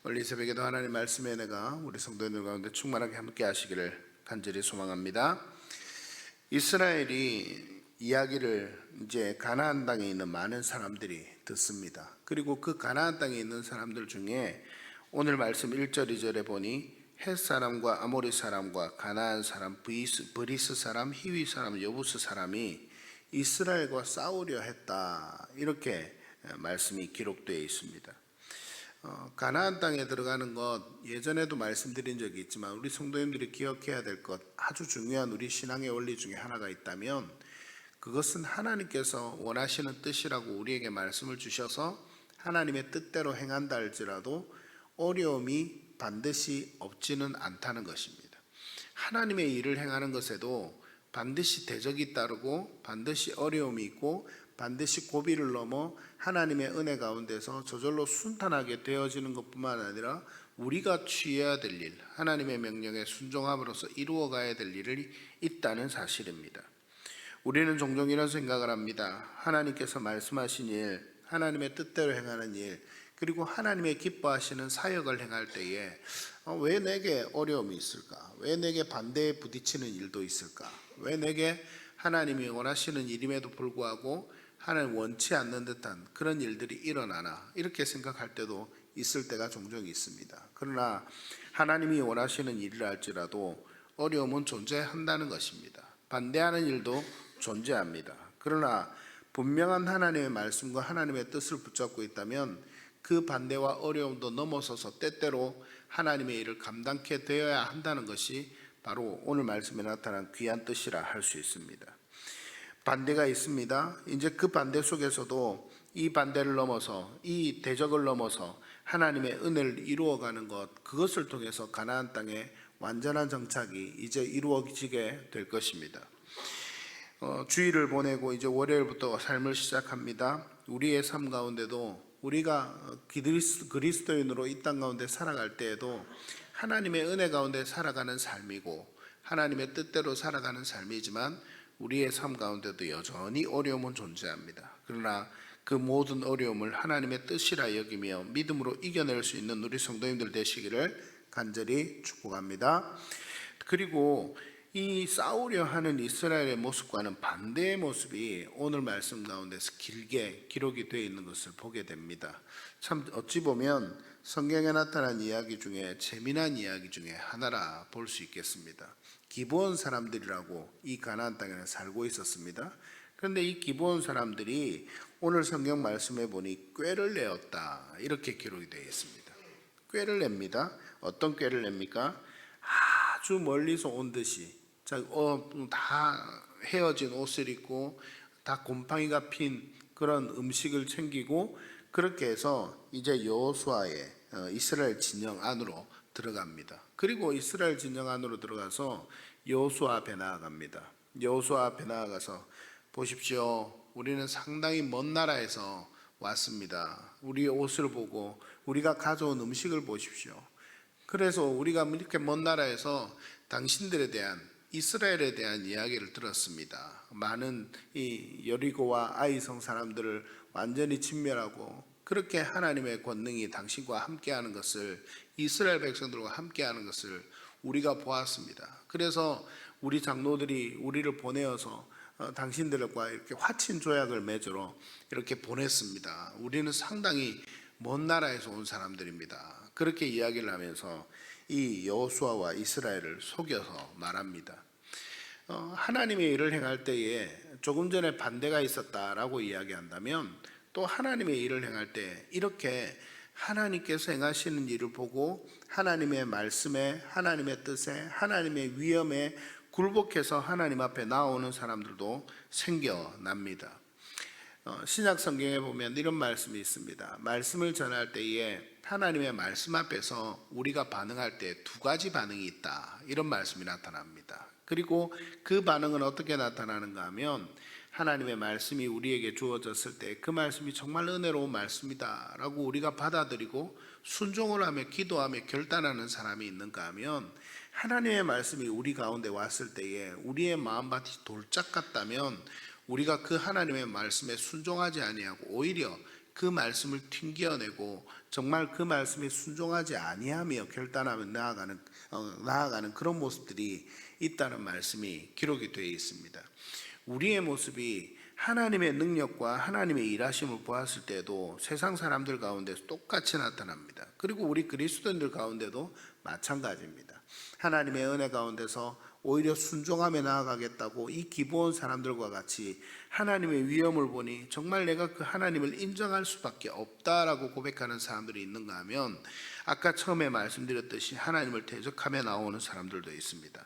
오늘 이 새벽에도 하나님 말씀의 은혜가 우리 성도님들 가운데 충만하게 함께 하시기를 간절히 소망합니다. 이스라엘이 이야기를 이제 가나안 땅에 있는 많은 사람들이 듣습니다. 그리고 그 가나안 땅에 있는 사람들 중에 오늘 말씀 1절 2절에 보니 헷 사람과 아모리 사람과 가나안 사람, 브리스 사람, 히위 사람, 여부스 사람이 이스라엘과 싸우려 했다, 이렇게 말씀이 기록되어 있습니다. 가나안 땅에 들어가는 것, 예전에도 말씀드린 적이 있지만 우리 성도님들이 기억해야 될 것, 아주 중요한 우리 신앙의 원리 중에 하나가 있다면 그것은 하나님께서 원하시는 뜻이라고 우리에게 말씀을 주셔서 하나님의 뜻대로 행한다 할지라도 어려움이 반드시 없지는 않다는 것입니다. 하나님의 일을 행하는 것에도 반드시 대적이 따르고 반드시 어려움이 있고 반드시 고비를 넘어 하나님의 은혜 가운데서 저절로 순탄하게 되어지는 것뿐만 아니라 우리가 취해야 될 일, 하나님의 명령에 순종함으로써 이루어가야 될 일이 있다는 사실입니다. 우리는 종종 이런 생각을 합니다. 하나님께서 말씀하신 일, 하나님의 뜻대로 행하는 일, 그리고 하나님의 기뻐하시는 사역을 행할 때에 왜 내게 어려움이 있을까? 왜 내게 반대에 부딪히는 일도 있을까? 왜 내게 하나님이 원하시는 일임에도 불구하고 하나님 원치 않는 듯한 그런 일들이 일어나나, 이렇게 생각할 때도 있을 때가 종종 있습니다. 그러나 하나님이 원하시는 일이라 할지라도 어려움은 존재한다는 것입니다. 반대하는 일도 존재합니다. 그러나 분명한 하나님의 말씀과 하나님의 뜻을 붙잡고 있다면 그 반대와 어려움도 넘어서서 때때로 하나님의 일을 감당케 되어야 한다는 것이 바로 오늘 말씀에 나타난 귀한 뜻이라 할 수 있습니다. 반대가 있습니다. 이제 그 반대 속에서도 이 반대를 넘어서, 이 대적을 넘어서 하나님의 은혜를 이루어가는 것, 그것을 통해서 가나안 땅에 완전한 정착이 이제 이루어지게 될 것입니다. 주일을 보내고 이제 월요일부터 삶을 시작합니다. 우리의 삶 가운데도 우리가 그리스도인으로 이 땅 가운데 살아갈 때에도 하나님의 은혜 가운데 살아가는 삶이고 하나님의 뜻대로 살아가는 삶이지만 우리의 삶 가운데도 여전히 어려움은 존재합니다. 그러나 그 모든 어려움을 하나님의 뜻이라 여기며 믿음으로 이겨낼 수 있는 우리 성도님들 되시기를 간절히 축복합니다. 그리고 이 싸우려 하는 이스라엘의 모습과는 반대의 모습이 오늘 말씀 가운데서 길게 기록이 되어 있는 것을 보게 됩니다. 참 어찌 보면 성경에 나타난 이야기 중에 재미난 이야기 중에 하나라 볼 수 있겠습니다. 기브온 사람들이라고 이 가나안 땅에는 살고 있었습니다. 그런데 이 기브온 사람들이 오늘 성경 말씀에 보니 꾀를 내었다, 이렇게 기록이 되어 있습니다. 꾀를 냅니다. 어떤 꾀를 냅니까? 아주 멀리서 온 듯이 다 헤어진 옷을 입고 다 곰팡이가 핀 그런 음식을 챙기고 그렇게 해서 이제 여호수아의 이스라엘 진영 안으로 들어갑니다. 그리고 이스라엘 진영 안으로 들어가서 여호수아 앞에 나아갑니다. 여호수아 앞에 나아가서 보십시오, 우리는 상당히 먼 나라에서 왔습니다. 우리의 옷을 보고 우리가 가져온 음식을 보십시오. 그래서 우리가 이렇게 먼 나라에서 당신들에 대한, 이스라엘에 대한 이야기를 들었습니다. 많은 이 여리고와 아이성 사람들을 완전히 진멸하고 그렇게 하나님의 권능이 당신과 함께하는 것을, 이스라엘 백성들과 함께하는 것을 우리가 보았습니다. 그래서 우리 장로들이 우리를 보내어서 당신들과 이렇게 화친 조약을 맺으러 이렇게 보냈습니다. 우리는 상당히 먼 나라에서 온 사람들입니다. 그렇게 이야기를 하면서 이 여호수아와 이스라엘을 속여서 말합니다. 하나님의 일을 행할 때에 조금 전에 반대가 있었다라고 이야기한다면 또 하나님의 일을 행할 때 이렇게 하나님께서 행하시는 일을 보고 하나님의 말씀에, 하나님의 뜻에, 하나님의 위엄에 굴복해서 하나님 앞에 나오는 사람들도 생겨납니다. 신약 성경에 보면 이런 말씀이 있습니다. 말씀을 전할 때에 하나님의 말씀 앞에서 우리가 반응할 때 두 가지 반응이 있다, 이런 말씀이 나타납니다. 그리고 그 반응은 어떻게 나타나는가 하면 하나님의 말씀이 우리에게 주어졌을 때 그 말씀이 정말 은혜로운 말씀이다 라고 우리가 받아들이고 순종을 하며 기도하며 결단하는 사람이 있는가 하면, 하나님의 말씀이 우리 가운데 왔을 때에 우리의 마음밭이 돌짝 같다면 우리가 그 하나님의 말씀에 순종하지 아니하고 오히려 그 말씀을 튕겨내고 정말 그 말씀에 순종하지 아니하며 결단하며 나아가는 그런 모습들이 있다는 말씀이 기록이 되어 있습니다. 우리의 모습이 하나님의 능력과 하나님의 일하심을 보았을 때도 세상 사람들 가운데서 똑같이 나타납니다. 그리고 우리 그리스도인들 가운데도 마찬가지입니다. 하나님의 은혜 가운데서 오히려 순종하며 나아가겠다고 이 기브온 사람들과 같이 하나님의 위엄을 보니 정말 내가 그 하나님을 인정할 수밖에 없다라고 고백하는 사람들이 있는가 하면 아까 처음에 말씀드렸듯이 하나님을 대적하며 나오는 사람들도 있습니다.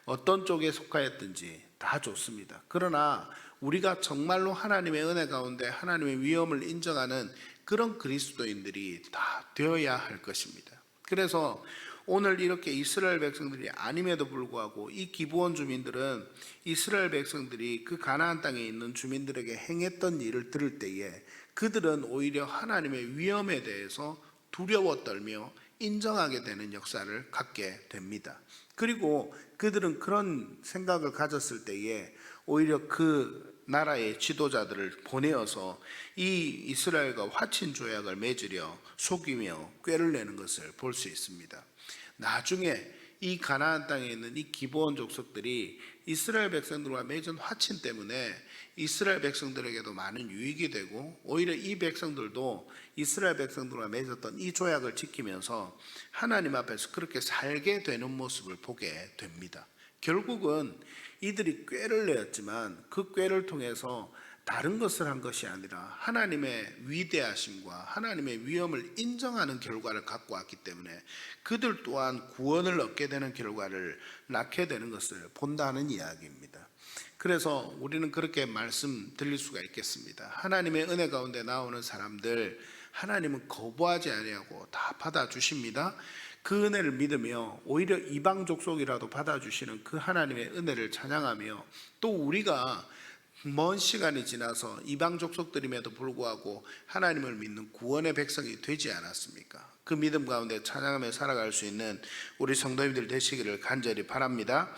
어떤 쪽에 속하였든지 다 좋습니다. 그러나 우리가 정말로 하나님의 은혜 가운데 하나님의 위엄을 인정하는 그런 그리스도인들이 다 되어야 할 것입니다. 그래서 오늘 이렇게 이스라엘 백성들이 아님에도 불구하고 이 기브온 주민들은 이스라엘 백성들이 그 가나안 땅에 있는 주민들에게 행했던 일을 들을 때에 그들은 오히려 하나님의 위엄에 대해서 두려워 떨며 인정하게 되는 역사를 갖게 됩니다. 그리고 그들은 그런 생각을 가졌을 때에 오히려 그 나라의 지도자들을 보내어서 이 이스라엘과 화친 조약을 맺으려 속이며 꾀를 내는 것을 볼 수 있습니다. 나중에 이 가나안 땅에 있는 이 기브온 족속들이 이스라엘 백성들과 맺은 화친 때문에 이스라엘 백성들에게도 많은 유익이 되고 오히려 이 백성들도 이스라엘 백성들과 맺었던 이 조약을 지키면서 하나님 앞에서 그렇게 살게 되는 모습을 보게 됩니다. 결국은 이들이 꾀를 내었지만 그 꾀를 통해서 다른 것을 한 것이 아니라 하나님의 위대하심과 하나님의 위엄을 인정하는 결과를 갖고 왔기 때문에 그들 또한 구원을 얻게 되는 결과를 낳게 되는 것을 본다는 이야기입니다. 그래서 우리는 그렇게 말씀드릴 수가 있겠습니다. 하나님의 은혜 가운데 나오는 사람들 하나님은 거부하지 아니하고 다 받아주십니다. 그 은혜를 믿으며 오히려 이방 족속이라도 받아주시는 그 하나님의 은혜를 찬양하며 또 우리가 먼 시간이 지나서 이방 족속들임에도 불구하고 하나님을 믿는 구원의 백성이 되지 않았습니까? 그 믿음 가운데 찬양하며 살아갈 수 있는 우리 성도님들 되시기를 간절히 바랍니다.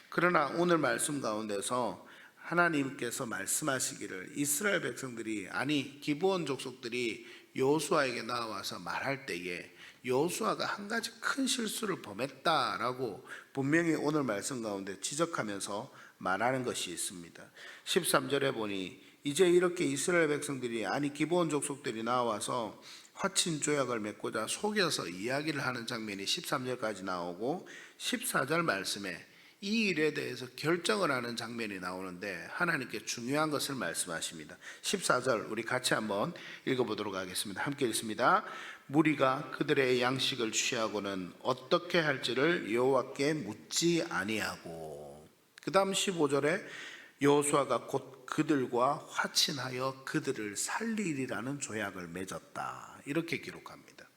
그러나 오늘 말씀 가운데서 하나님께서 말씀하시기를 이스라엘 백성들이 아니 기브온 족속들이 여호수아에게 나와서 말할 때에 여호수아가 한 가지 큰 실수를 범했다라고 분명히 오늘 말씀 가운데 지적하면서 말하는 것이 있습니다. 13절에 보니 이제 이렇게 이스라엘 백성들이 아니 기브온 족속들이 나와서 화친 조약을 맺고자 속여서 이야기를 하는 장면이 13절까지 나오고 14절 말씀에 이 일에 대해서 결정을 하는 장면이 나오는데 하나님께 중요한 것을 말씀하십니다. 14절 우리 같이 한번 읽어보도록 하겠습니다. 함께 읽습니다. 무리가 그들의 양식을 취하고는 어떻게 할지를 여호와께 묻지 아니하고, 그 다음 15절에 여호수아가 곧 그들과 화친하여 그들을 살리리라는 조약을 맺었다, 이렇게 기록합니다.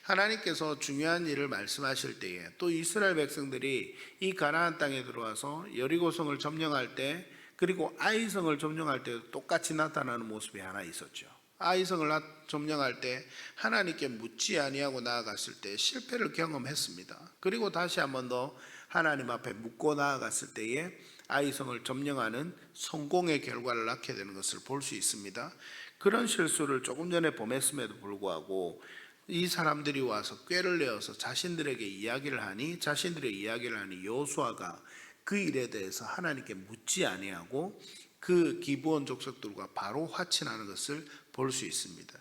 하나님께서 중요한 일을 말씀하실 때에 또 이스라엘 백성들이 이 가나안 땅에 들어와서 여리고성을 점령할 때 그리고 아이성을 점령할 때도 똑같이 나타나는 모습이 하나 있었죠. 아이성을 점령할 때 하나님께 묻지 아니하고 나아갔을 때 실패를 경험했습니다. 그리고 다시 한 번 더 하나님 앞에 묻고 나아갔을 때에 아이성을 점령하는 성공의 결과를 낳게 되는 것을 볼 수 있습니다. 그런 실수를 조금 전에 범했음에도 불구하고 이 사람들이 와서 꾀를 내어서 자신들의 이야기를 하니 여호수아가 그 일에 대해서 하나님께 묻지 아니하고 그 기브온 족속들과 바로 화친하는 것을 볼 수 있습니다.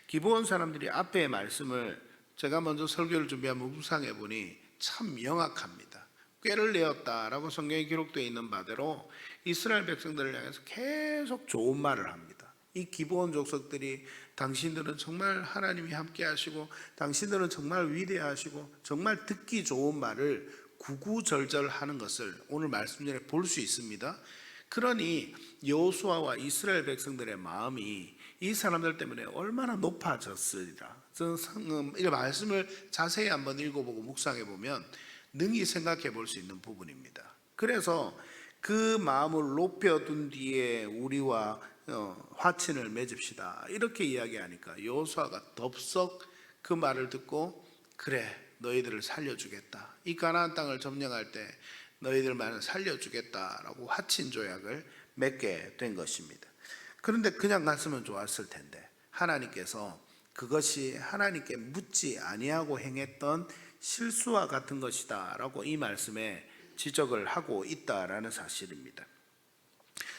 기브온 사람들이 앞에 말씀을 제가 먼저 설교를 준비하며 묵상해 보니 참 명확합니다. 꾀를 내었다라고 성경에 기록되어 있는 바대로 이스라엘 백성들을 향해서 계속 좋은 말을 합니다. 이 기브온 족속들이 당신들은 정말 하나님이 함께 하시고 당신들은 정말 위대하시고 정말 듣기 좋은 말을 구구절절하는 것을 오늘 말씀 전에 볼 수 있습니다. 그러니 여호수아와 이스라엘 백성들의 마음이 이 사람들 때문에 얼마나 높아졌으리라. 저는 이 말씀을 자세히 한번 읽어보고 묵상해 보면 능히 생각해 볼 수 있는 부분입니다. 그래서 그 마음을 높여둔 뒤에 우리와 화친을 맺읍시다 이렇게 이야기하니까 여호수아가 덥석 그 말을 듣고 그래 너희들을 살려주겠다, 이 가나안 땅을 점령할 때 너희들만을 살려주겠다라고 화친 조약을 맺게 된 것입니다. 그런데 그냥 갔으면 좋았을 텐데 하나님께서 그것이 하나님께 묻지 아니하고 행했던 실수와 같은 것이다 라고 이 말씀에 지적을 하고 있다라는 사실입니다.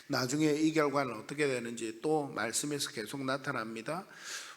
나중에 이 결과는 어떻게 되는지 또 말씀에서 계속 나타납니다.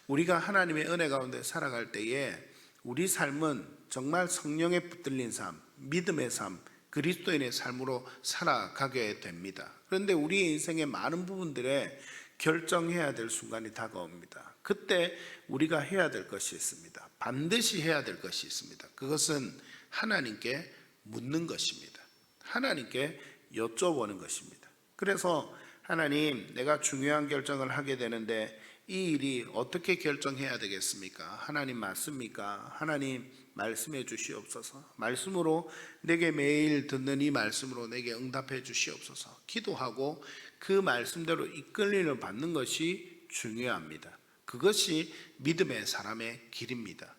우리가 하나님의 은혜 가운데 살아갈 때에 우리 삶은 정말 성령에 붙들린 삶, 믿음의 삶, 그리스도인의 삶으로 살아가게 됩니다. 그런데 우리의 인생의 많은 부분들에 결정해야 될 순간이 다가옵니다. 그때 우리가 해야 될 것이 있습니다. 반드시 해야 될 것이 있습니다. 그것은 하나님께 묻는 것입니다. 하나님께 여쭤보는 것입니다. 그래서 하나님, 내가 중요한 결정을 하게 되는데 이 일이 어떻게 결정해야 되겠습니까? 하나님 맞습니까? 하나님 말씀해 주시옵소서. 말씀으로 내게 매일 듣는 이 말씀으로 내게 응답해 주시옵소서. 기도하고 그 말씀대로 이끌림을 받는 것이 중요합니다. 그것이 믿음의 사람의 길입니다.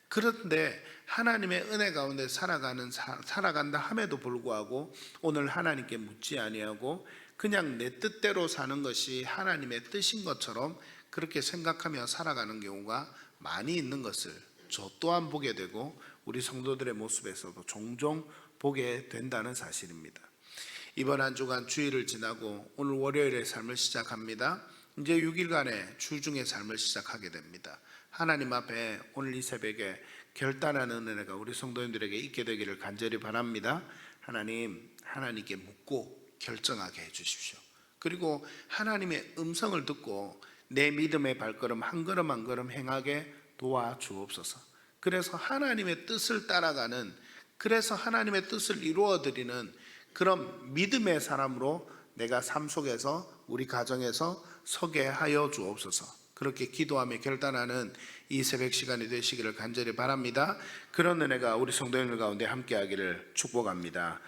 그런데 하나님의 은혜 가운데 살아간다 함에도 불구하고 오늘 하나님께 묻지 아니하고 그냥 내 뜻대로 사는 것이 하나님의 뜻인 것처럼 그렇게 생각하며 살아가는 경우가 많이 있는 것을 저 또한 보게 되고 우리 성도들의 모습에서도 종종 보게 된다는 사실입니다. 이번 한 주간 주일을 지나고 오늘 월요일의 삶을 시작합니다. 이제 6일간의 주중의 삶을 시작하게 됩니다. 하나님 앞에 오늘 이 새벽에 결단하는 은혜가 우리 성도님들에게 있게 되기를 간절히 바랍니다. 하나님, 하나님께 묻고 결정하게 해주십시오. 그리고 하나님의 음성을 듣고 내 믿음의 발걸음 한 걸음 한 걸음 행하게 도와주옵소서. 그래서 하나님의 뜻을 따라가는, 그래서 하나님의 뜻을 이루어드리는 그런 믿음의 사람으로 내가 삶 속에서 우리 가정에서 서게 하여 주옵소서. 그렇게 기도하며 결단하는 이 새벽 시간이 되시기를 간절히 바랍니다. 그런 은혜가 우리 성도님들 가운데 함께하기를 축복합니다.